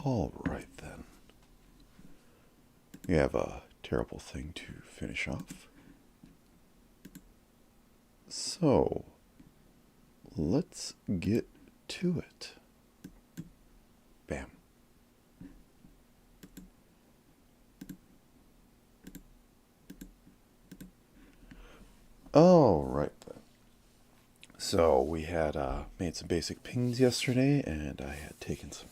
All right then. We have a terrible thing to finish off. So, let's get to it. Bam. All right then. So we had made some basic pings yesterday, and I had taken some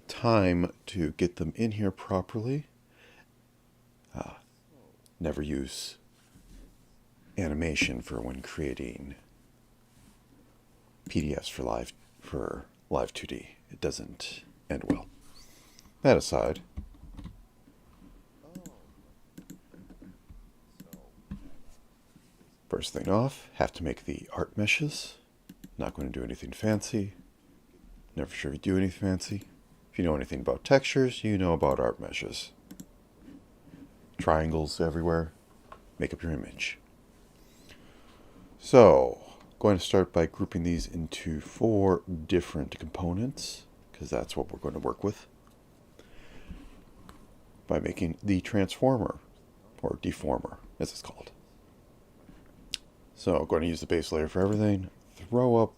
time to get them in here properly. Never use animation for when creating PDFs for live 2D. It doesn't end well. That aside, first thing off, have to make the art meshes. Not going to do anything fancy. Never sure you do anything fancy. If you know anything about textures, you know about art meshes. Triangles everywhere. Make up your image. So, going to start by grouping these into 4 different components, because that's what we're going to work with. By making the transformer, or deformer, as it's called. So, going to use the base layer for everything. Throw up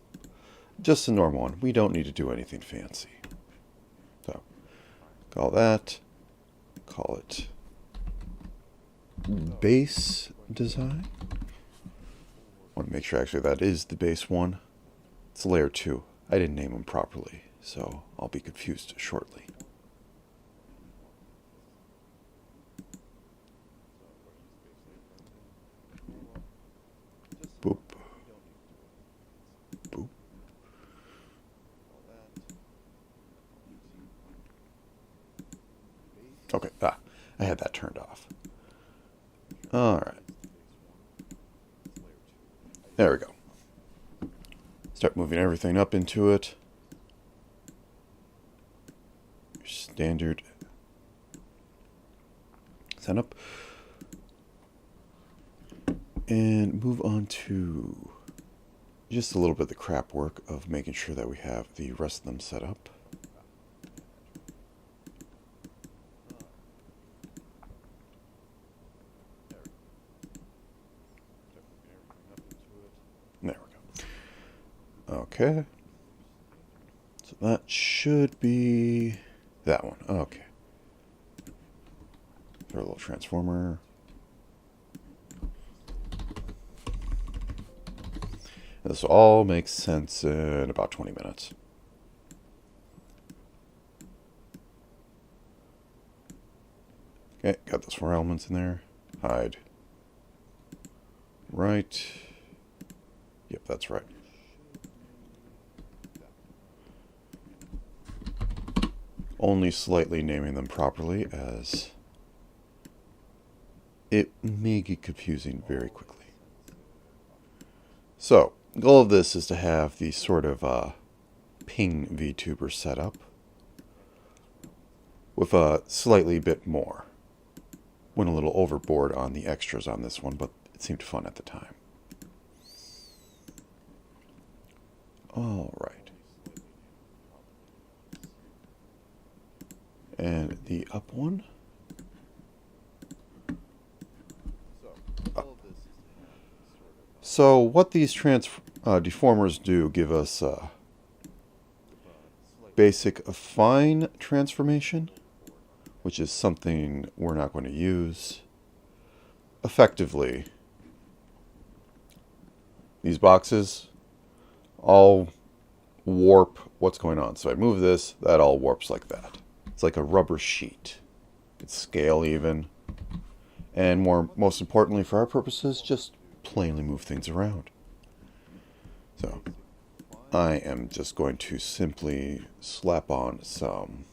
just a normal one. We don't need to do anything fancy. So, call it base design. Want to make sure actually that is the base one. It's layer 2. I didn't name them properly, so I'll be confused shortly. Boop. Boop. Okay, I had that turned off. Alright. There we go. Start moving everything up into it. Your standard setup. And move on to just a little bit of the crap work of making sure that we have the rest of them set up. There we go. Okay. So that should be that one. Okay. Throw a little transformer. This all makes sense in about 20 minutes. Okay, got those 4 elements in there. Hide. Right. Yep, that's right. Only slightly naming them properly, as it may get confusing very quickly. So, the goal of this is to have the sort of ping VTuber setup with a slightly bit more. Went a little overboard on the extras on this one, but it seemed fun at the time. All right. And the up one. So what these deformers do give us basic affine transformation, which is something we're not going to use. Effectively, these boxes all warp what's going on. So I move this, that all warps like that. It's like a rubber sheet. It's scale even. And most importantly for our purposes, just plainly move things around. So I am just going to simply slap on some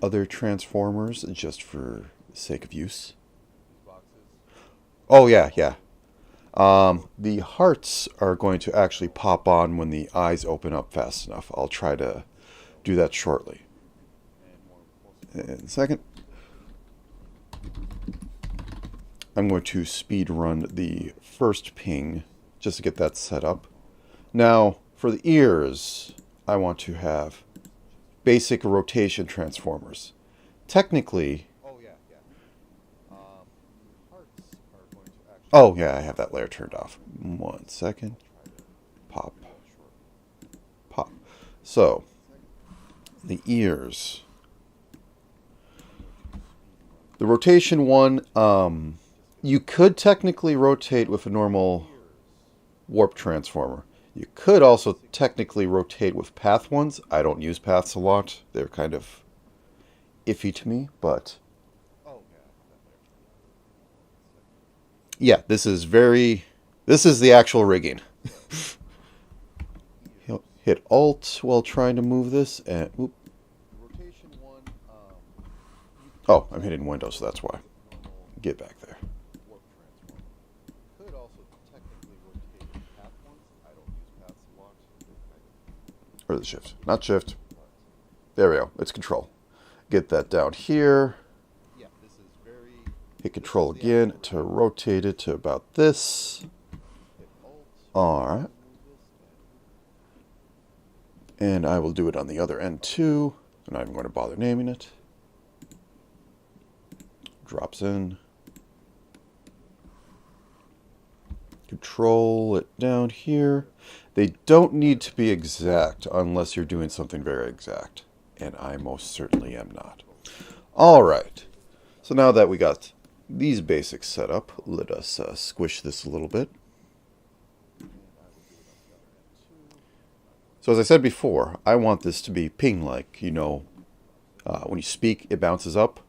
other transformers just for the sake of use. Oh yeah. The hearts are going to actually pop on when the eyes open up fast enough. I'll try to do that shortly. In a second. I'm going to speed run the first ping just to get that set up. Now, for the ears, I want to have basic rotation transformers. Technically... Oh, yeah, I have that layer turned off. 1 second. Pop. Pop. So, the ears. The rotation one, you could technically rotate with a normal warp transformer. You could also technically rotate with path ones. I don't use paths a lot. They're kind of iffy to me, but... Yeah, this is the actual rigging. Hit Alt while trying to move this, and... Whoop. Oh, I'm hitting Windows, so that's why. Get back there. Or the shift. Not shift. There we go. It's control. Get that down here. Hit control again to rotate it to about this. Alright. And I will do it on the other end too. I'm not even going to bother naming it. Drops in. Control it down here. They don't need to be exact unless you're doing something very exact. And I most certainly am not. Alright. So now that we got these basics set up, let us squish this a little bit. So as I said before, I want this to be ping-like. You know, when you speak, it bounces up.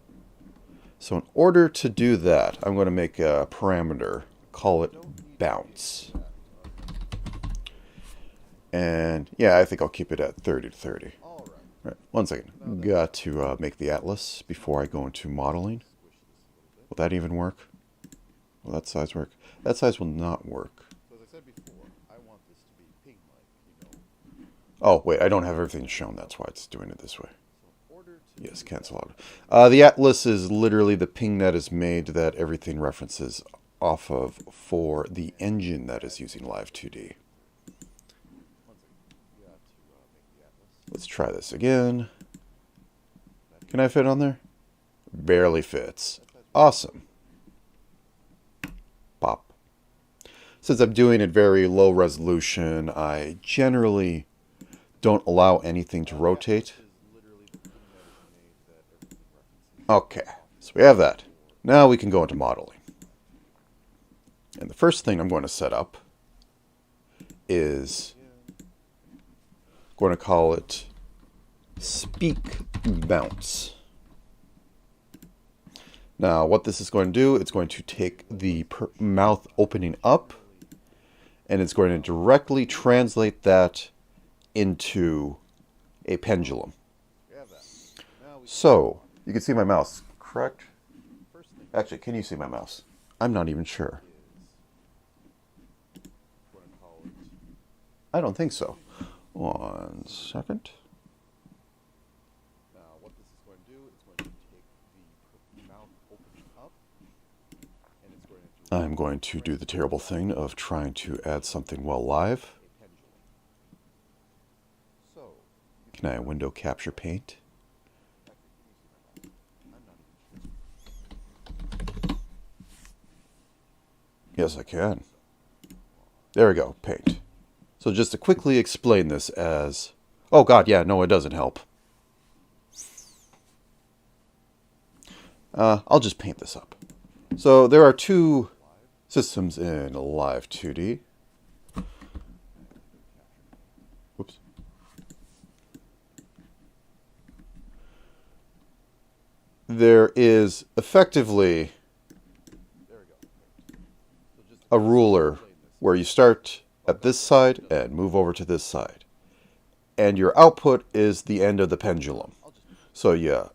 So in order to do that, I'm going to make a parameter, call it bounce. And yeah, I think I'll keep it at 30 to 30. Right, 1 second. Got to make the atlas before I go into modeling. Will that even work? Will that size work? That size will not work. So as I said before, I want this to be ping-like, you know. Oh, wait, I don't have everything shown. That's why it's doing it this way. Yes, cancel out. The atlas is literally the ping that is made that everything references off of for the engine that is using Live 2D. Let's try this again. Can I fit on there? Barely fits. Awesome. Pop. Since I'm doing it very low resolution, I generally don't allow anything to rotate. Okay, so we have that. Now we can go into modeling. And the first thing I'm going to set up is going to call it speak bounce. Now what this is going to do, it's going to take the mouth opening up and it's going to directly translate that into a pendulum. So you can see my mouse, correct? Actually, can you see my mouse? I'm not even sure. I don't think so. 1 second. Now, what this is going to do, it's going to take the mouth opening up, and it's going to... I'm going to do the terrible thing of trying to add something while live. Can I window capture paint? Yes, I can. There we go, paint. So just to quickly explain this as... Oh god, yeah, no, it doesn't help. I'll just paint this up. So there are two systems in Live 2D. Whoops. There is effectively a ruler where you start at this side and move over to this side. And your output is the end of the pendulum. So yeah,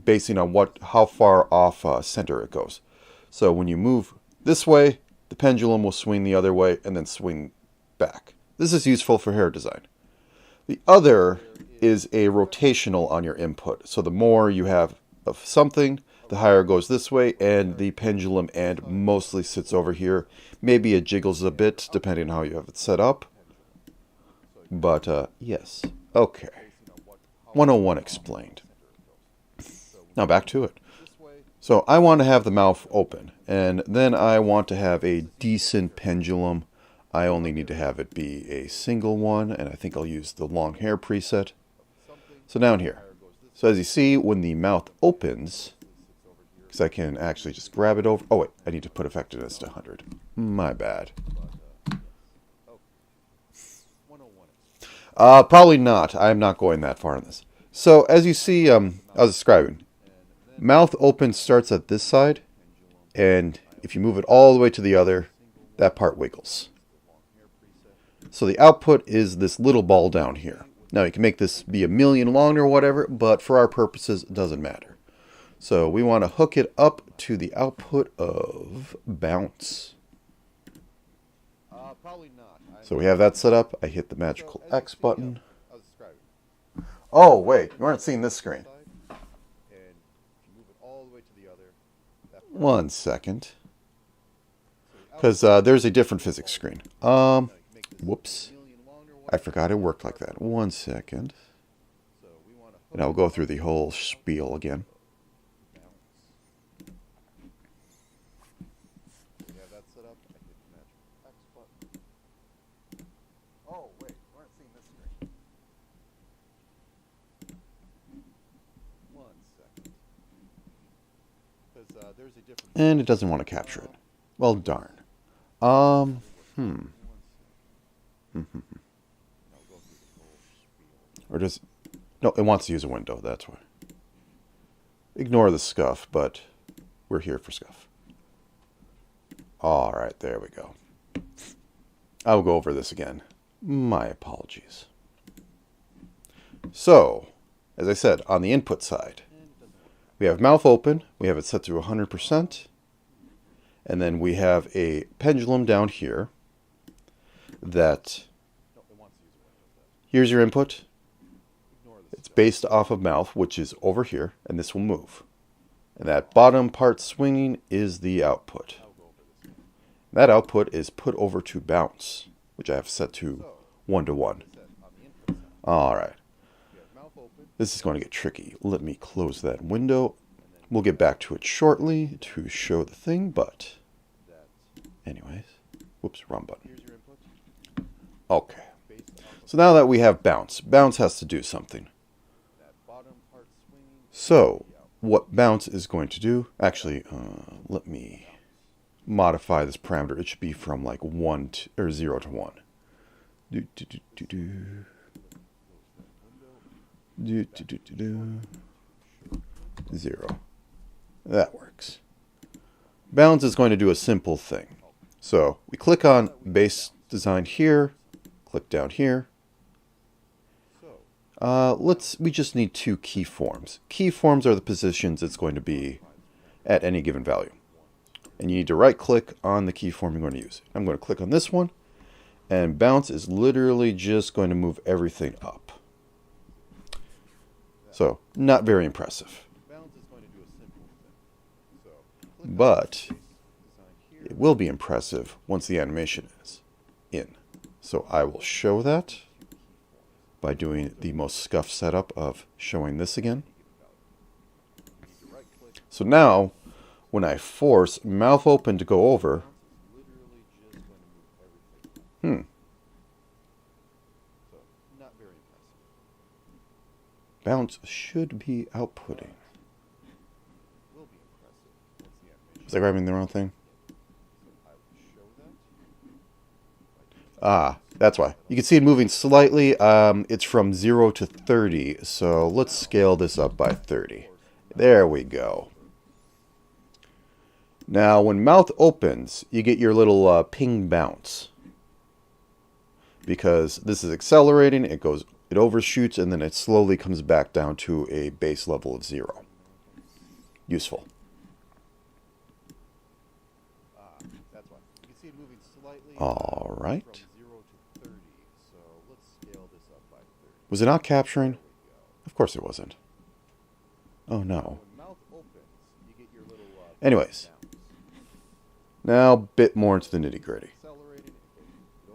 basing on how far off center it goes. So when you move this way, the pendulum will swing the other way and then swing back. This is useful for hair design. The other is a rotational on your input. So the more you have of something, the higher it goes this way, and the pendulum end mostly sits over here. Maybe it jiggles a bit, depending on how you have it set up. But, yes. Okay. 101 explained. Now back to it. So I want to have the mouth open, and then I want to have a decent pendulum. I only need to have it be a single one, and I think I'll use the long hair preset. So down here. So as you see, when the mouth opens, because I can actually just grab it over. Oh wait, I need to put effectiveness to 100. My bad. Probably not. I'm not going that far on this. So as you see, I was describing. Mouth open starts at this side, and if you move it all the way to the other, that part wiggles. So the output is this little ball down here. Now you can make this be a million long or whatever, but for our purposes, it doesn't matter. So we want to hook it up to the output of bounce. So we have that set up. I hit the magical X button. Oh, wait, you aren't seeing this screen. One second. Because there's a different physics screen. Whoops. I forgot it worked like that. One second. And I'll go through the whole spiel again. And it doesn't want to capture it. Well, darn. Or does... No, it wants to use a window, that's why. Ignore the scuff, but we're here for scuff. Alright, there we go. I'll go over this again. My apologies. So, as I said, on the input side, we have mouth open, we have it set to 100%, and then we have a pendulum down here that, here's your input, it's based off of mouth, which is over here, and this will move. And that bottom part swinging is the output. That output is put over to bounce, which I have set to 1 to 1. Alright. This is going to get tricky. Let me close that window. We'll get back to it shortly to show the thing, but anyways. Whoops, wrong button. Okay. So now that we have bounce, bounce has to do something. So, what bounce is going to do, actually, let me modify this parameter. It should be from like 1 to, or 0 to 1. Zero. That works. Bounce is going to do a simple thing. So we click on base design here, click down here. We just need 2 keyforms. Keyforms are the positions it's going to be at any given value. And you need to right click on the keyform you're going to use. I'm going to click on this one, and bounce is literally just going to move everything up. So, not very impressive. But it will be impressive once the animation is in. So I will show that by doing the most scuff setup of showing this again. So now, when I force mouth open to go over, bounce should be outputting. Was I grabbing the wrong thing? Ah, that's why. You can see it moving slightly. It's from 0 to 30, so let's scale this up by 30. There we go. Now, when mouth opens, you get your little ping bounce. Because this is accelerating, it overshoots, and then it slowly comes back down to a base level of 0. Useful. All right. Was it not capturing? Of course it wasn't. Oh no. Anyways. Now a bit more into the nitty-gritty.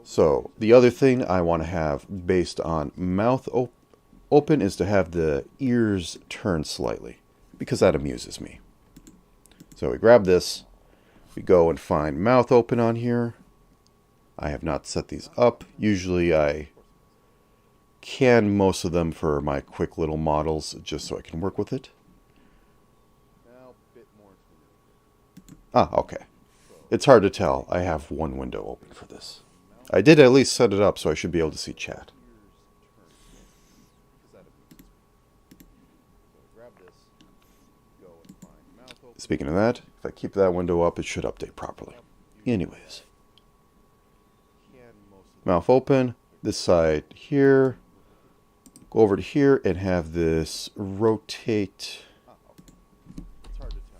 So, the other thing I want to have based on mouth open. open is to have the ears turn slightly, because that amuses me. So we grab this, we go and find mouth open on here. I have not set these up. Usually I can most of them for my quick little models just so I can work with it. Ah, okay. It's hard to tell. I have one window open for this. I did at least set it up so I should be able to see chat. Speaking of that, if I keep that window up, it should update properly. Anyways. Mouth open. This side here. Go over to here and have this rotate.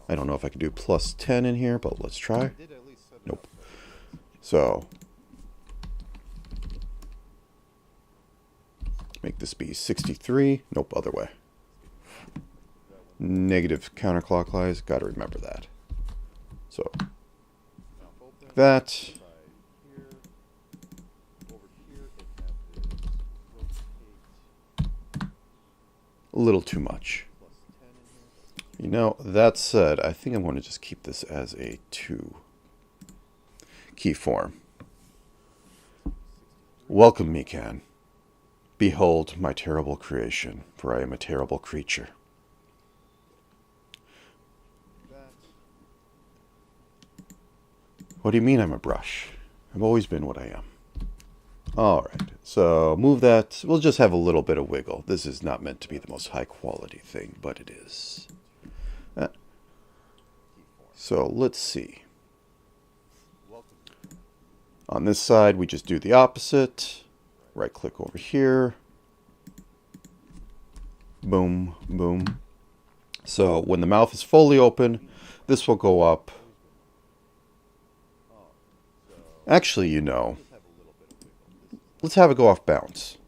I don't know if I can do plus 10 in here, but let's try. Nope. So, make this be 63. Nope, other way. Negative counterclockwise. Got to remember that. So, like that. A little too much. You know, that said, I think I'm going to just keep this as a 2 key form. Welcome, Mikan. Behold my terrible creation, for I am a terrible creature. What do you mean I'm a brush? I've always been what I am. Alright, so move that. We'll just have a little bit of wiggle. This is not meant to be the most high quality thing, but it is. So let's see. On this side, we just do the opposite. Right click over here. Boom, boom. So when the mouth is fully open, this will go up. Actually, you know, let's have it go off bounce.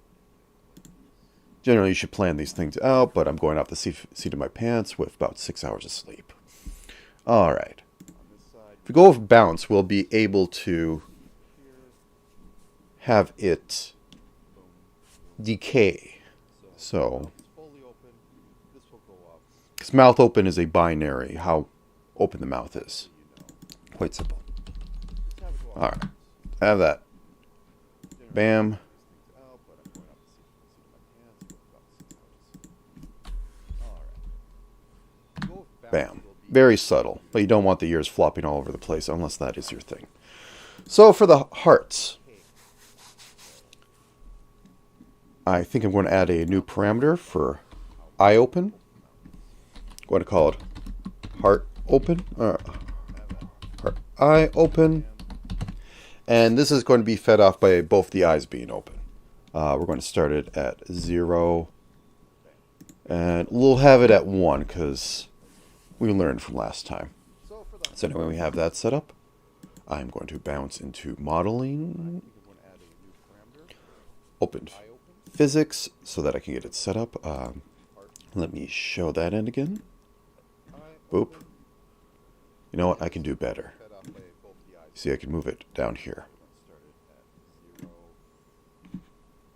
Generally, you should plan these things out, but I'm going off the seat of my pants with about 6 hours of sleep. Alright. If we go off bounce, we'll be able to have it decay. So, because mouth open is a binary, how open the mouth is. Quite simple. Alright. Have that. Bam. Bam. Very subtle, but you don't want the ears flopping all over the place unless that is your thing. So for the hearts, I think I'm going to add a new parameter for eye open. I'm going to call it heart open, heart eye open. And this is going to be fed off by both the eyes being open. We're going to start it at 0. And we'll have it at 1 because we learned from last time. So anyway, we have that set up. I'm going to bounce into modeling. Open physics so that I can get it set up. Let me show that end again. Boop. You know what? I can do better. See, I can move it down here.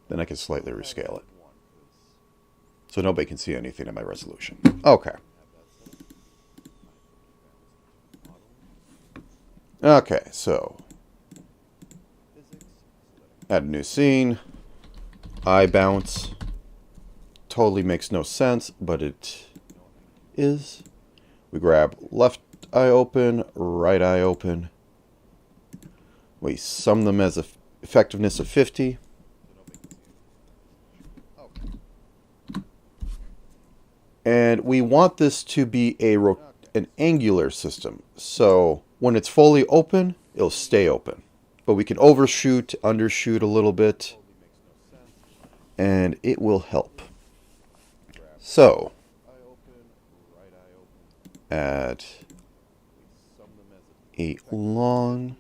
Then I can slightly rescale it. So nobody can see anything in my resolution. Okay. Okay, so add a new scene. Eye bounce. Totally makes no sense, but it is. We grab left eye open, right eye open. We sum them as effectiveness of 50. And we want this to be an angular system. So when it's fully open, it'll stay open. But we can overshoot, undershoot a little bit. And it will help. So, add a long...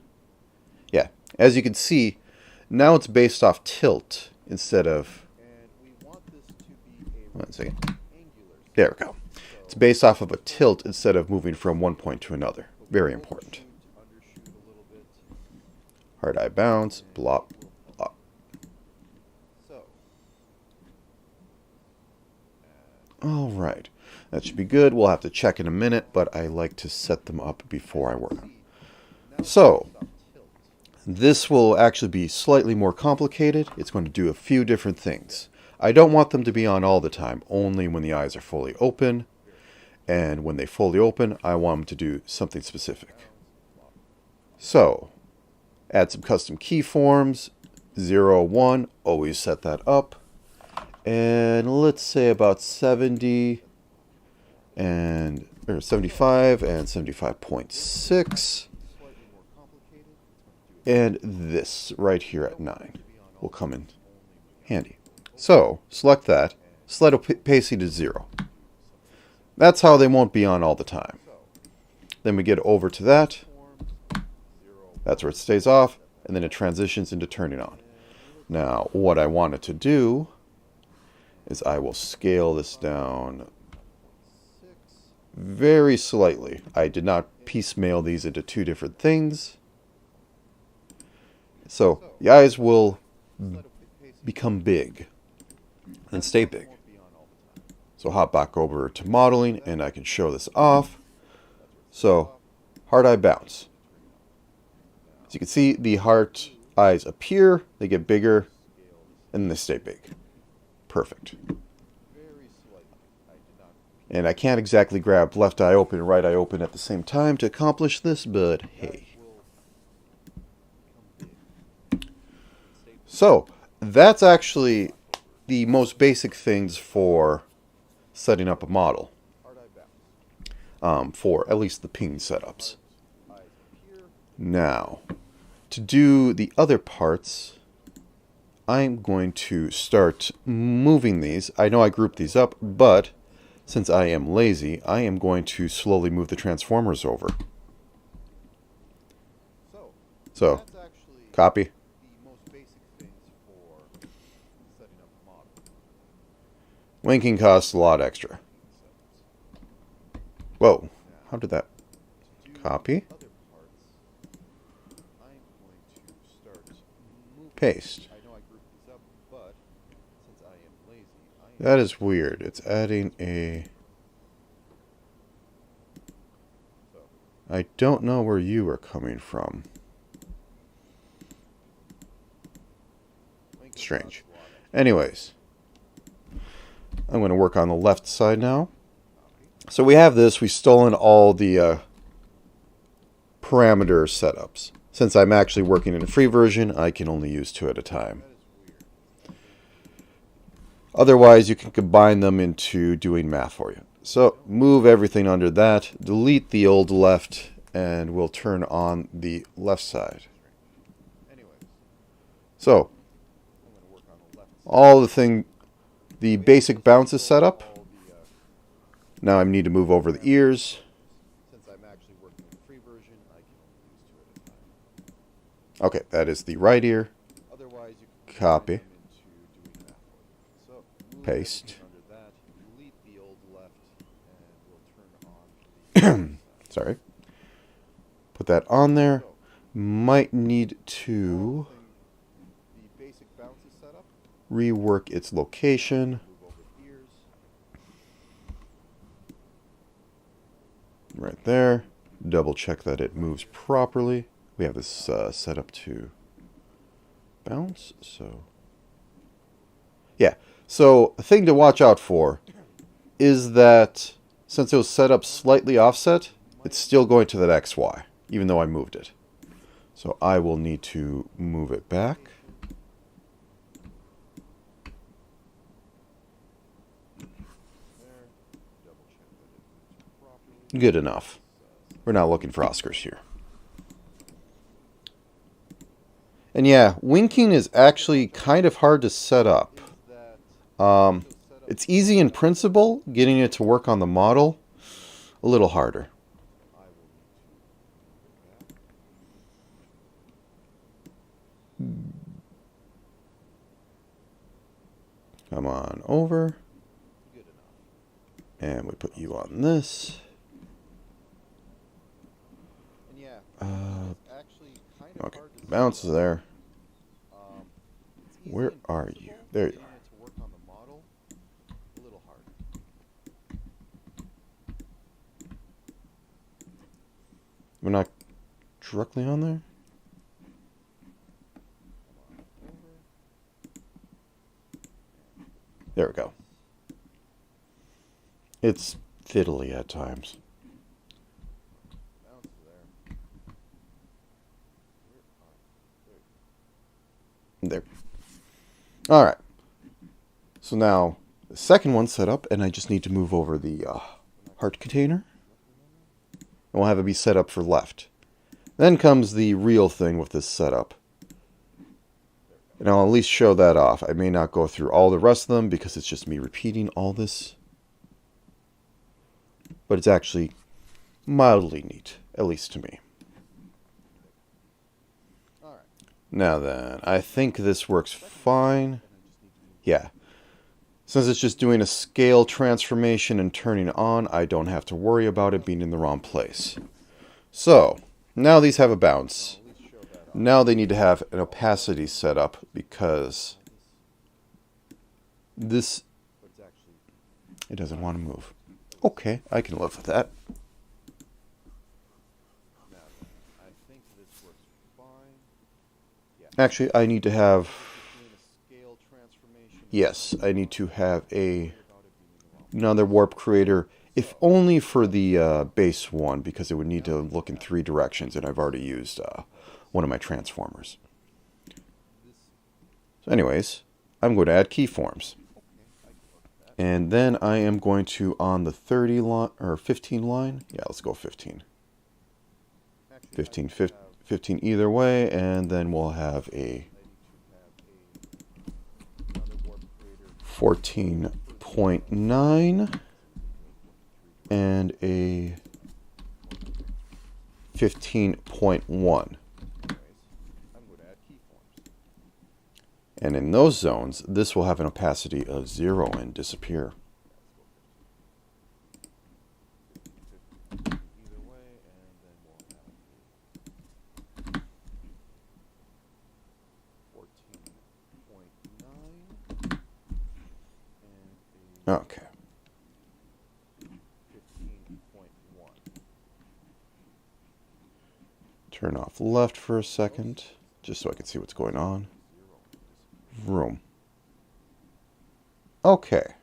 Yeah, as you can see, now it's based off tilt instead of... One second. There we go. It's based off of a tilt instead of moving from one point to another. Very important. Hard eye bounce, blop, blop. All right. That should be good. We'll have to check in a minute, but I like to set them up before I work on them. So, this will actually be slightly more complicated. It's going to do a few different things. I don't want them to be on all the time, only when the eyes are fully open. And when they fully open, I want them to do something specific. So, add some custom keyforms. 0, 1, always set that up. And let's say about 70 and or 75 and 75.6. And this right here at 9 will come in handy. So, select that. Slide opacity to 0. That's how they won't be on all the time. Then we get over to that. That's where it stays off, and then it transitions into turning on. Now, what I want it to do is I will scale this down very slightly. I did not piecemeal these into two different things. So the eyes will become big and stay big. So hop back over to modeling and I can show this off. So heart eye bounce. As you can see, the heart eyes appear, they get bigger, and then they stay big. Perfect. And I can't exactly grab left eye open and right eye open at the same time to accomplish this, but hey. So, that's actually the most basic things for setting up a model. For at least the ping setups. Now, to do the other parts, I'm going to start moving these. I know I grouped these up, but since I am lazy, I am going to slowly move the transformers over. So, copy. Linking costs a lot extra. Whoa, how did that copy? Paste. That is weird. It's adding a... I don't know where you are coming from. Strange. Anyways, I'm going to work on the left side now. So we have this. We've stolen all the parameter setups. Since I'm actually working in a free version, I can only use 2 at a time. Otherwise, you can combine them into doing math for you. So move everything under that, delete the old left, and we'll turn on the left side. So all the basic bounce is set up. Now I need to move over the ears. Okay, that is the right ear. Copy. Paste. Sorry. Put that on there. Might need to rework its location. Right there. Double check that it moves properly. We have this set up to bounce, so... Yeah, so a thing to watch out for is that since it was set up slightly offset, it's still going to that XY, even though I moved it. So I will need to move it back. Good enough. We're not looking for Oscars here. And yeah, winking is actually kind of hard to set up. It's easy in principle, getting it to work on the model, a little harder. Come on over. And we put you on this. Okay, bounce is there. Where are you? There you are. We're not directly on there? There we go. It's fiddly at times. There. All right. So now the second one's set up, and I just need to move over the heart container. And we'll have it be set up for left. Then comes the real thing with this setup. And I'll at least show that off. I may not go through all the rest of them because it's just me repeating all this. But it's actually mildly neat, at least to me. Now then, I think this works fine. Yeah. Since it's just doing a scale transformation and turning on, I don't have to worry about it being in the wrong place. So, now these have a bounce. Now they need to have an opacity set up because this... It doesn't want to move. Okay, I can live with that. Actually, I need to have... Yes, I need to have another warp creator, if only for the base one, because it would need to look in 3 directions, and I've already used one of my transformers. So anyways, I'm going to add keyforms. And then I am going to, on the 30 line, or 15 line, yeah, let's go 15. 15 either way, and then we'll have a 14.9 and a 15.1. And in those zones, this will have an opacity of 0 and disappear. Okay. Turn off left for a second, just so I can see what's going on. Room. Okay.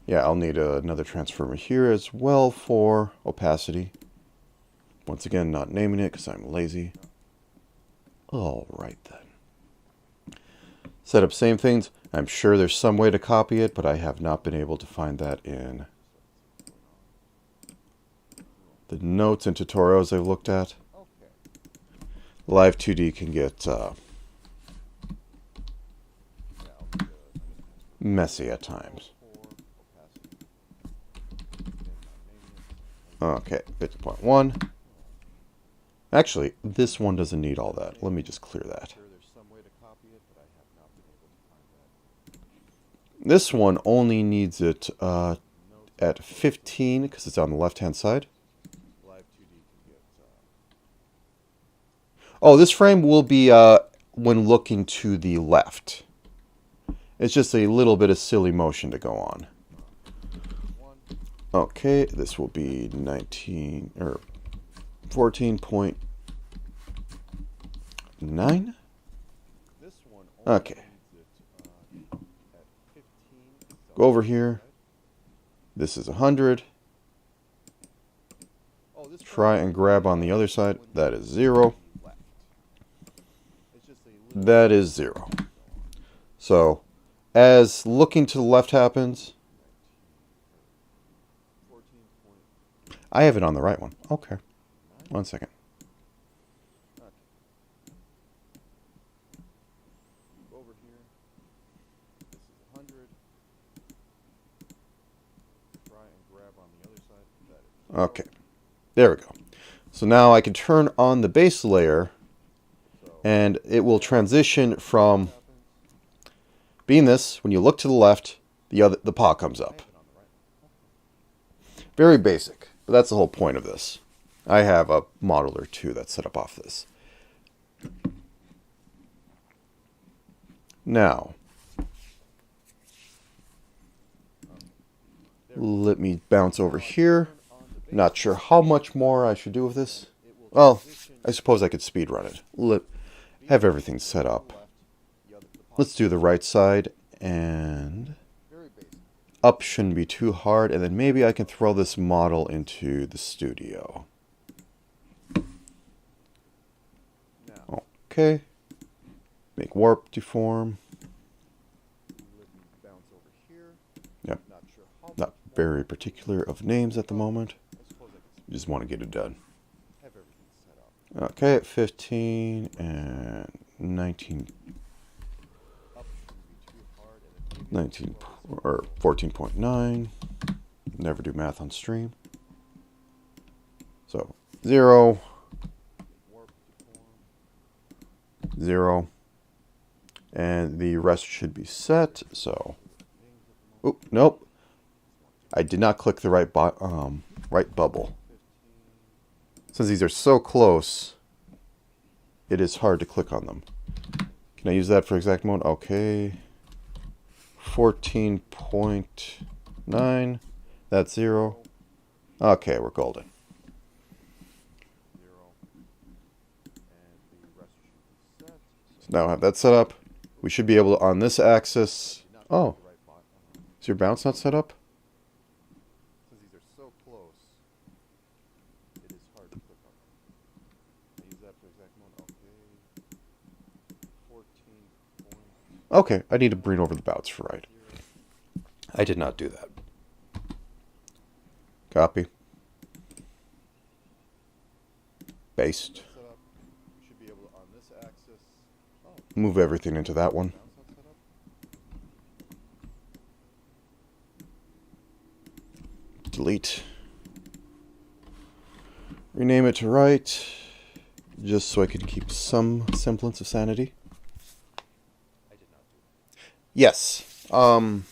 Yeah, I'll need another transformer here as well for opacity. Once again, not naming it because I'm lazy. All right then. Set up same things. I'm sure there's some way to copy it, but I have not been able to find that in the notes and tutorials I've looked at. Live 2D can get messy at times. Okay, 50.1. Actually, this one doesn't need all that. Let me just clear that. This one only needs it at 15 because it's on the left-hand side. Oh, this frame will be when looking to the left. It's just a little bit of silly motion to go on. Okay, this will be 19 or 14.9. Okay. Go over here. This is 100. Try and grab on the other side. That is 0. That is 0. So, as looking to the left happens, I have it on the right one. Okay. 1 second. Okay. There we go. So now I can turn on the base layer and it will transition from being this. When you look to the left, the paw comes up. Very basic, but that's the whole point of this. I have a modeler too that's set up off this. Now, let me bounce over here. Not sure how much more I should do with this. Well, I suppose I could speed run it. Have everything set up. Let's do the right side, and up shouldn't be too hard, and then maybe I can throw this model into the studio. Okay. Make warp deform. Yep. Not very particular of names at the moment. Just want to get it done. Okay, 15 and 19 or 14.9. Never do math on stream. So 0, 0, and the rest should be set. So, oop, nope, I did not click the right right bubble. Since these are so close, it is hard to click on them. Can I use that for exact mode? Okay. 14.9. That's 0. Okay, we're golden. So now I have that set up. We should be able to, on this axis... Oh. Is your bounce not set up? Okay, I need to bring over the bounce for right. I did not do that. Copy. Paste. Move everything into that one. Delete. Rename it to right, just so I can keep some semblance of sanity. Yes. Oh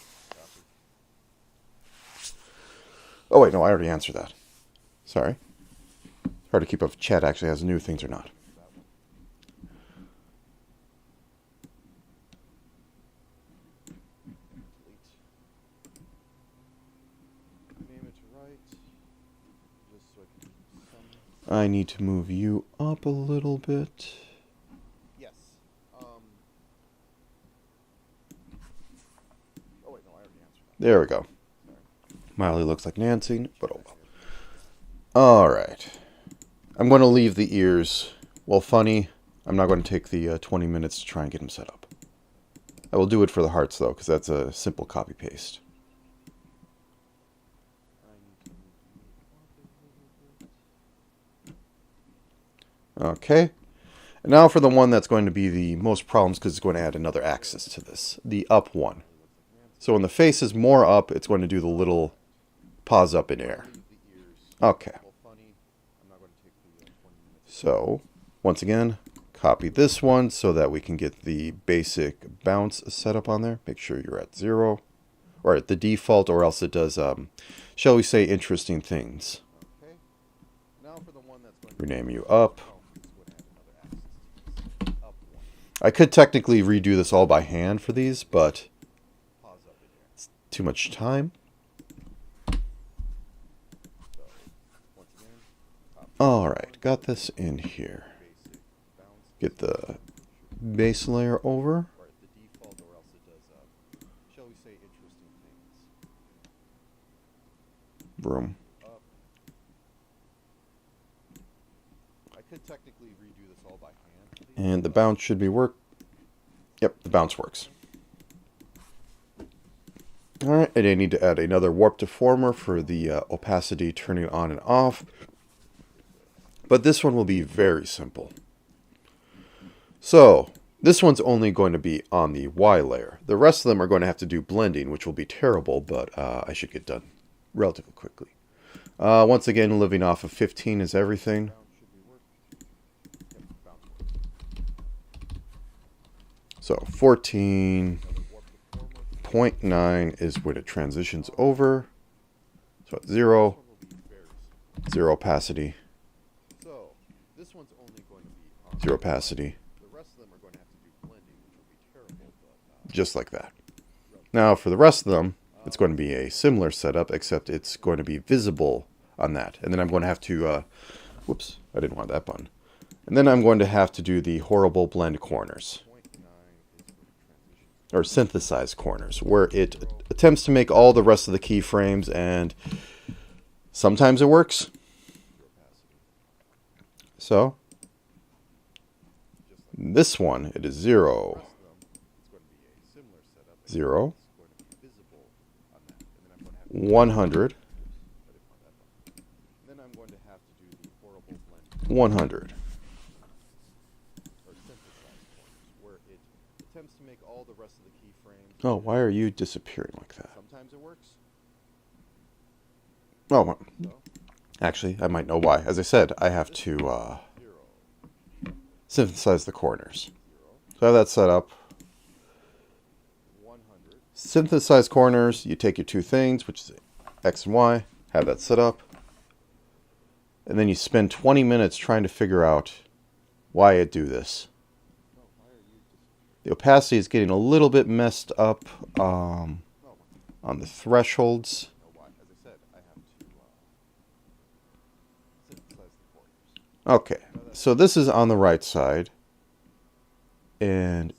wait, no, I already answered that. Sorry. Hard to keep up if chat actually has new things or not. I need to move you up a little bit. Yes. Oh wait, no, I already answered that. There we go. Miley looks like Nancy, but oh well. Alright. I'm going to leave the ears, well, funny. I'm not going to take the 20 minutes to try and get them set up. I will do it for the hearts, though, because that's a simple copy-paste. Okay. And now for the one that's going to be the most problems, because it's going to add another axis to this. The up one. So when the face is more up, it's going to do the little pause up in air. Okay. So, once again, copy this one so that we can get the basic bounce set up on there. Make sure you're at 0. Or at the default, or else it does, shall we say, interesting things. Rename you up. I could technically redo this all by hand for these, but it's too much time. Alright, got this in here. Get the base layer over. Boom. And the bounce should be work. Yep, the bounce works. Alright, and I need to add another warp deformer for the opacity turning on and off. But this one will be very simple. So, this one's only going to be on the Y layer. The rest of them are going to have to do blending, which will be terrible, but I should get done relatively quickly. Once again, living off of 15 is everything. So 14.9 is when it transitions over. So at 0, 0 opacity, 0 opacity, just like that. Now for the rest of them, It's going to be a similar setup, except it's going to be visible on that. And then I'm going to have to, whoops, I didn't want that button. And then I'm going to have to do the horrible blend corners. Or synthesize corners, where it attempts to make all the rest of the keyframes, and sometimes it works. So, this one, it is 0, 0, 100, 100. Oh, why are you disappearing like that? Sometimes it works. Oh, well, actually, I might know why. As I said, I have to synthesize the corners. So I have that set up. Synthesize corners, you take your two things, which is X and Y, have that set up. And then you spend 20 minutes trying to figure out why it do this. The opacity is getting a little bit messed up on the thresholds. Okay, so this is on the right side. And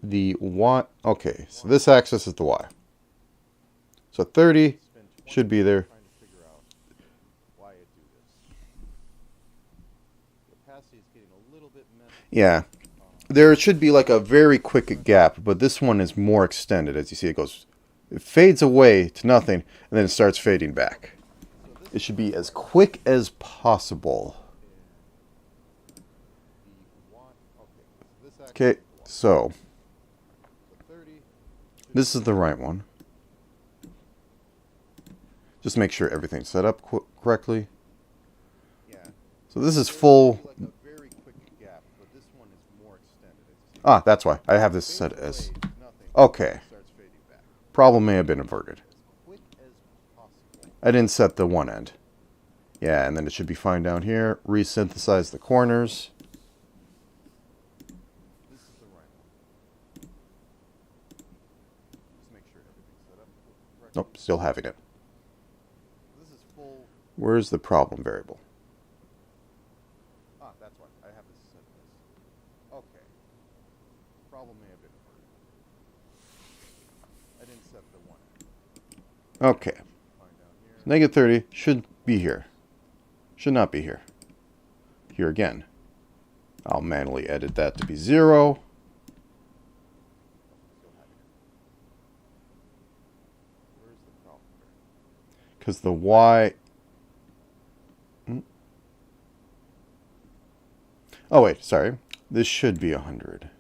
the Y, okay, so this axis is the Y. So 30 should be there. Yeah, there should be like a very quick gap, but this one is more extended. As you see, it fades away to nothing, and then it starts fading back. It should be as quick as possible. Okay, so this is the right one. Just make sure everything's set up correctly. So this is full. Ah, that's why. I have this set as... Okay. Problem may have been averted. I didn't set the one end. Yeah, and then it should be fine down here. Resynthesize the corners. Nope, still having it. Where's the problem variable? Ah, that's why. I have this set as... Okay. Problem may have been averted. I didn't set the one. Okay. Negative 30 should be here. Should not be here. Here again. I'll manually edit that to be 0. Because the Y... Oh, wait, sorry. This should be 100.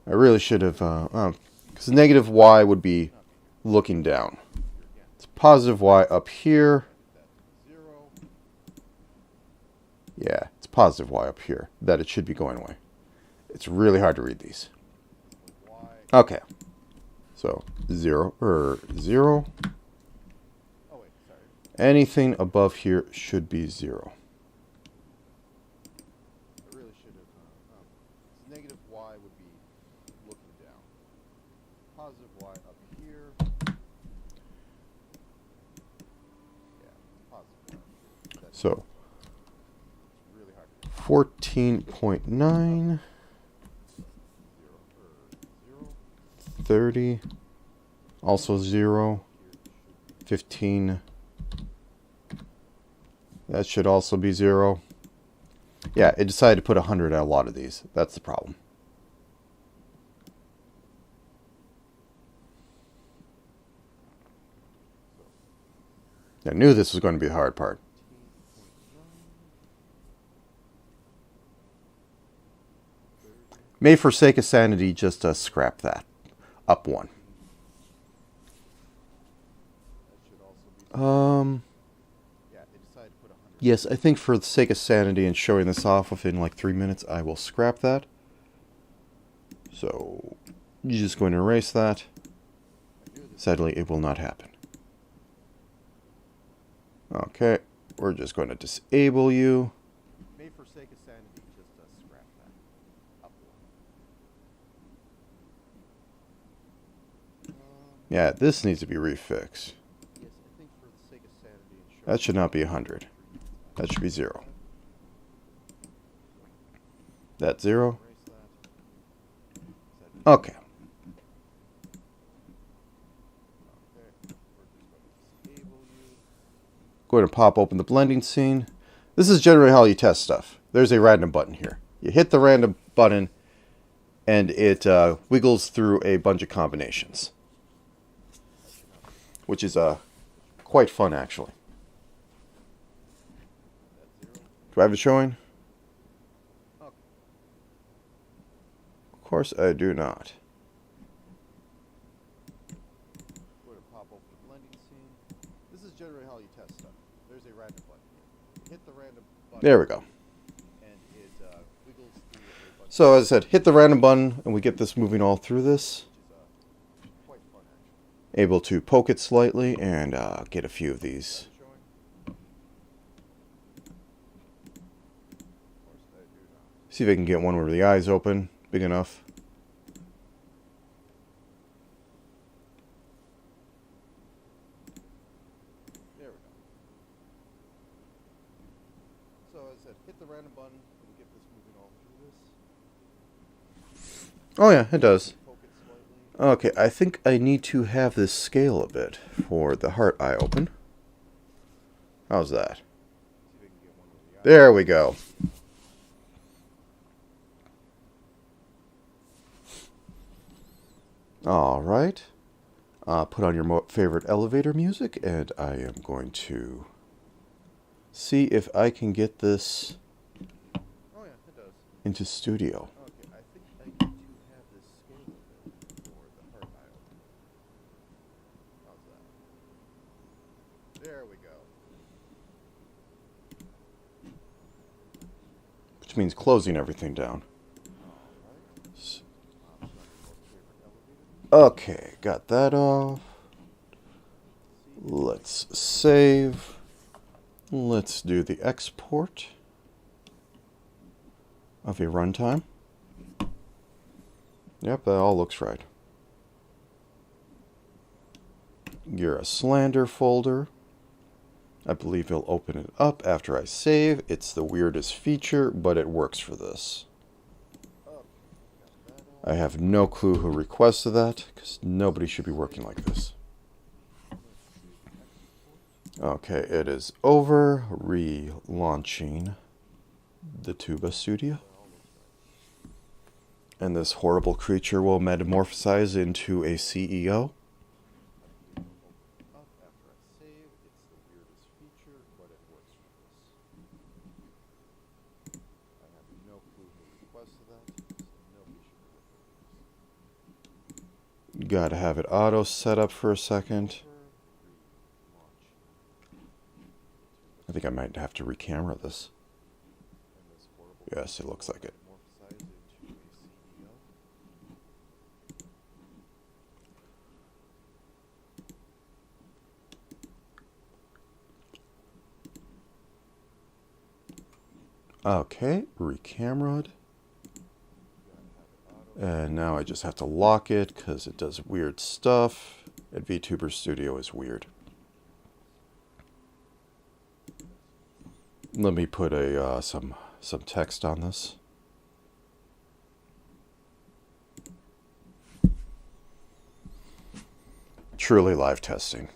I really should have... because negative Y would be looking down. It's positive Y up here. Yeah, it's positive Y up here. That it should be going away. It's really hard to read these. Okay. So, 0, or 0. Anything above here should be 0. I really should have... negative Y would be looking down. Positive Y up here. Yeah, positive Y up here. So, Really hard. 14.9, 30, also 0, 15, that should also be 0. Yeah, it decided to put 100 at a lot of these. That's the problem. I knew this was going to be the hard part. May for sake of sanity, just scrap that. Up 1. Yes, I think for the sake of sanity and showing this off within like 3 minutes, I will scrap that. So, you're just going to erase that. Sadly, it will not happen. Okay, we're just going to disable you. May for sake of sanity, just scrap that. Up Yeah, this needs to be refixed. Yes, I think for the sake of sanity and showing That should not be 100. That should be 0. That's 0. erase that. Okay. Okay, we're just going to disable you. Go ahead and pop open the blending scene. This is generally how you test stuff. There's a random button here. You hit the random button, and it wiggles through a bunch of combinations, which is quite fun, actually. Do I have it showing? Okay. Of course I do not. Go ahead and pop open the blending scene. This is generally how you test stuff. There's a random button here. You hit the random button. There we go. And it wiggles through a bunch So as I said, hit the random button, and we get this moving all through this. which is quite fun, actually. Able to poke it slightly and get a few of these. Showing. Of course, I do not. See if I can get one where the eye's open, big enough. There we go. So as I said, hit the random button and we get this moving all through this. Oh yeah, it does. Poke it slightly. Okay, I think I need to have this scale a bit for the heart eye open. How's that? See if we can get one with the eye. There we go. All right. Put on your favorite elevator music, and I am going to see if I can get this Oh yeah, it does. into studio. Okay, I think I need to have this scale a bit for the heart eye open. How's that? There we go. Which means closing everything down. Alright. S- Put on your most favorite elevator. Okay, got that off. Let's save. Let's do the export of a runtime. Yep, that all looks right. You're a slander folder. I believe he'll open it up after I save. It's the weirdest feature, but it works for this. Okay, got that I have no clue who requested that, because nobody should be working like this. Okay, it is over. Relaunching the Tuba Studio. And this horrible creature will metamorphosize into a CEO. up after I save. It's the weirdest feature, but it works for this. I have no clue who requested that. Nobody should be looking at Gotta have it auto set up for a second. this. I think I might have to recamera this. And this horrible Yes, it looks like it. metamorphosize into a CEO. Okay, recamera'd. Gotta have it auto. And now I just have to lock it because it does weird stuff. And VTuber Studio is weird. Let me put a some text on this. Truly live testing.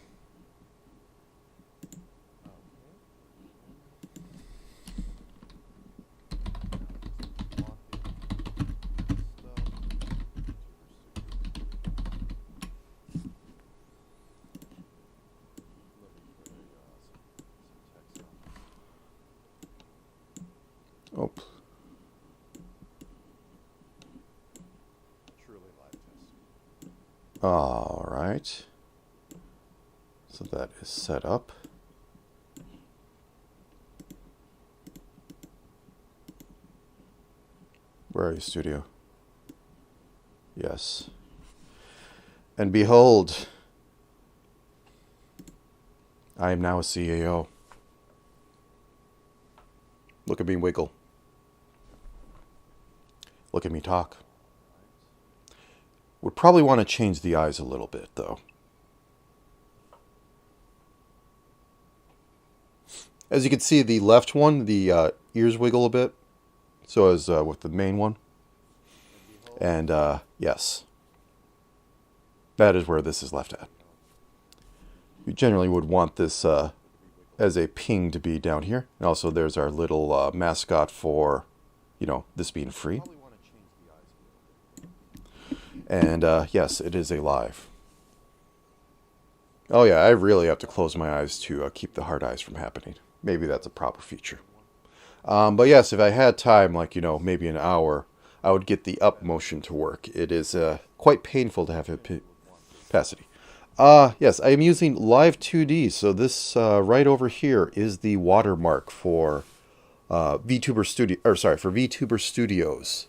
Oh, Truly live testing. all right. So that is set up. Where are you, studio? Yes. And behold, I am now a CAO. Look at me wiggle. Look at me talk. Would probably want to change the eyes a little bit, though. As you can see, the left one, the ears wiggle a bit. So as with the main one. And yes, that is where this is left at. You generally would want this as a ping to be down here. And also there's our little mascot for, you know, this being free. Probably want to change the eyes a little bit. And yes, it is alive. Oh yeah, I really have to close my eyes to keep the hard eyes from happening. Maybe that's a proper feature. But yes, if I had time, like, you know, maybe an hour, I would get the up motion to work. It is quite painful to have opacity. Yes, I am using Live 2D, so this right over here is the watermark for VTuber Studio, or sorry, for VTuber Studios.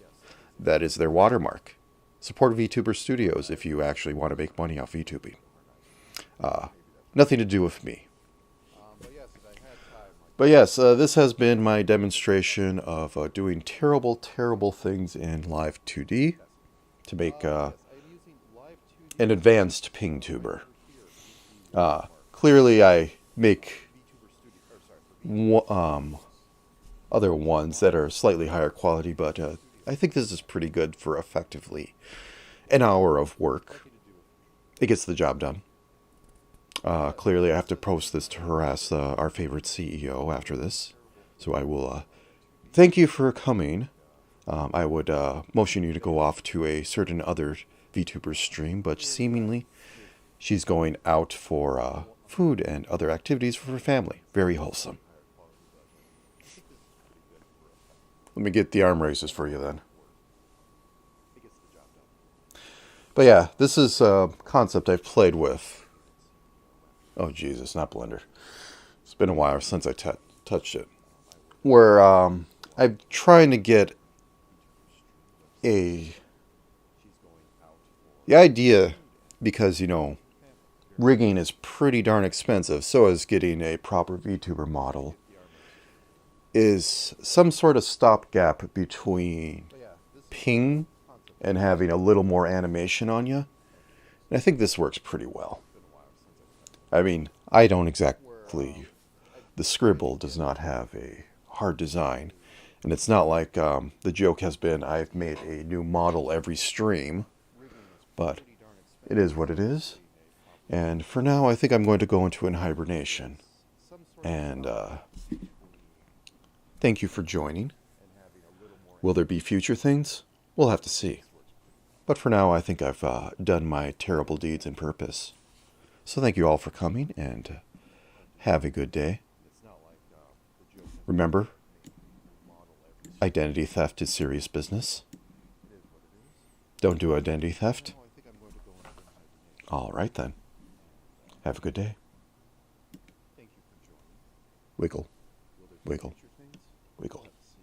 That is their watermark. Support VTuber Studios if you actually want to make money off VTubing. Nothing to do with me. But yes, if I had time, like, But yes, this has been my demonstration of doing terrible, terrible things in Live 2D to make I'm using Live 2D an advanced ping tuber. Clearly, I make VTuber Studio, or sorry, for other ones that are slightly higher quality, but I think this is pretty good for effectively an hour of work. It gets the job done. Clearly, I have to post this to harass our favorite CEO after this. So I will thank you for coming. I would motion you to go off to a certain other VTuber's stream, but seemingly she's going out for food and other activities for her family. Very wholesome. Let me get the arm races for you then. it gets the job done. But yeah, this is a concept I've played with. Oh Jesus, not Blender. It's been a while since I touched it. Where I'm trying to get the idea, because, you know, rigging is pretty darn expensive, so is getting a proper VTuber model, is some sort of stopgap between But yeah, this ping and having a little more animation on you. And I think this works pretty well. I mean, I don't exactly... The scribble does not have a hard design. And it's not like the joke has been I've made a new model every stream. But it is what it is. And for now, I think I'm going to go into an hibernation. And thank you for joining. Will there be future things? We'll have to see. But for now, I think I've done my terrible deeds in purpose. So thank you all for coming, and have a good day. Remember, identity theft is serious business. Don't do identity theft. All right then. Have a good day. Wiggle. Wiggle. Wiggle.